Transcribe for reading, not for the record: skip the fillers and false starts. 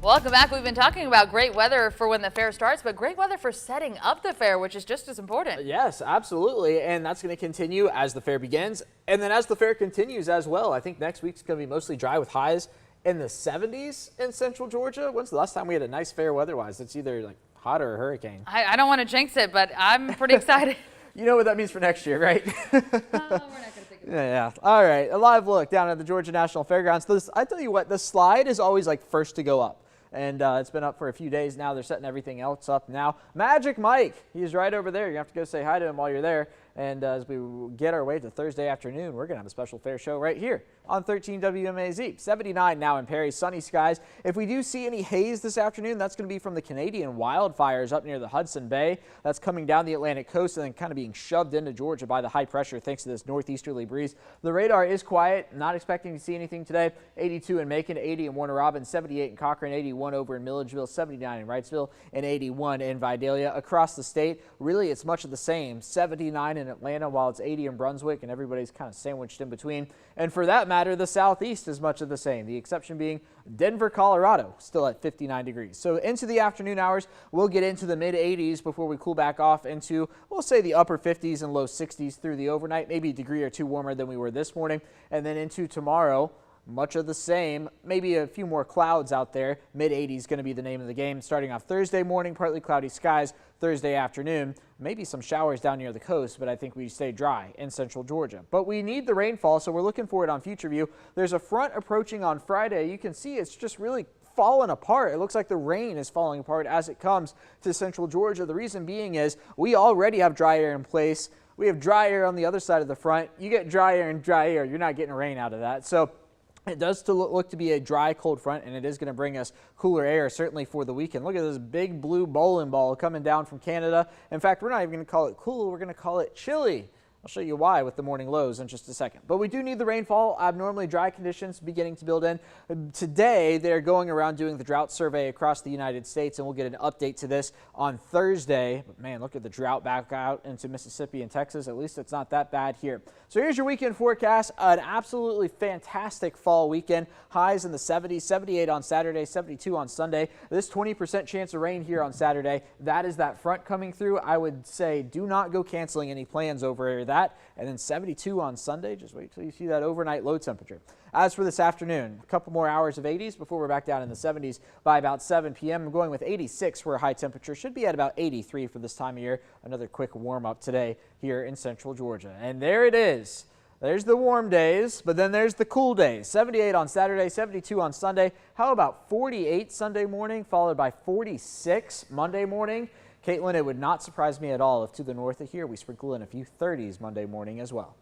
Welcome back. We've been talking about great weather for when the fair starts, but great weather for setting up the fair, which is just as important. Yes, absolutely. And that's going to continue as the fair begins. And then as the fair continues as well, I think next week's going to be mostly dry with highs in the 70s in central Georgia. When's the last time we had a nice fair weather-wise? It's either like hot or a hurricane. I don't want to jinx it, but I'm pretty excited. You know what that means for next year, right? We're not going to think about it. Yeah. All right. A live look down at the Georgia National Fairgrounds. I tell you what, the slide is always like first to go up. And it's been up for a few days now. They're setting everything else up now. Magic Mike, he's right over there. You have to go say hi to him while you're there. And as we get our way to Thursday afternoon, we're going to have a special fair show right here on 13 WMAZ. 79 now in Perry, sunny skies. If we do see any haze this afternoon, that's going to be from the Canadian wildfires up near the Hudson Bay. That's coming down the Atlantic coast and then kind of being shoved into Georgia by the high pressure thanks to this northeasterly breeze. The radar is quiet. Not expecting to see anything today. 82 in Macon, 80 in Warner Robins, 78 in Cochrane, 81 over in Milledgeville, 79 in Wrightsville, and 81 in Vidalia. Across the state, really it's much of the same. 79 in Atlanta, while it's 80 in Brunswick, and everybody's kind of sandwiched in between. And for that matter, the southeast is much of the same. The exception being Denver, Colorado, still at 59 degrees. So into the afternoon hours, we'll get into the mid 80s before we cool back off into, we'll say, the upper 50s and low 60s through the overnight, maybe a degree or two warmer than we were this morning. And then into tomorrow, much of the same, maybe a few more clouds out there. Mid 80s going to be the name of the game. Starting off Thursday morning, partly cloudy skies. Thursday afternoon, maybe some showers down near the coast, but I think we stay dry in central Georgia. But we need the rainfall, so we're looking for it on Future View. There's a front approaching on Friday. You can see it's just really fallen apart. It looks like the rain is falling apart as it comes to central Georgia. The reason being is we already have dry air in place. We have dry air on the other side of the front. You get dry air and dry air, you're not getting rain out of that. So it does still look to be a dry, cold front, and it is going to bring us cooler air, certainly for the weekend. Look at this big blue bowling ball coming down from Canada. In fact, we're not even going to call it cool. We're going to call it chilly. I'll show you why with the morning lows in just a second. But we do need the rainfall. Abnormally dry conditions beginning to build in. Today, they're going around doing the drought survey across the United States, and we'll get an update to this on Thursday. But man, look at the drought back out into Mississippi and Texas. At least it's not that bad here. So here's your weekend forecast. An absolutely fantastic fall weekend. Highs in the 70s, 78 on Saturday, 72 on Sunday. This 20% chance of rain here on Saturday. That is that front coming through. I would say do not go canceling any plans over that. And then 72 on Sunday. Just wait till you see that overnight low temperature. As for this afternoon, a couple more hours of 80s before we're back down in the 70s by about 7 p.m. I'm going with 86 for a high temperature. Should be at about 83 for this time of year. Another quick warm up today here in central Georgia. And there it is. There's the warm days, but then there's the cool days. 78 on Saturday, 72 on Sunday. How about 48 Sunday morning, followed by 46 Monday morning? Caitlin, it would not surprise me at all if to the north of here we sprinkle in a few 30s Monday morning as well.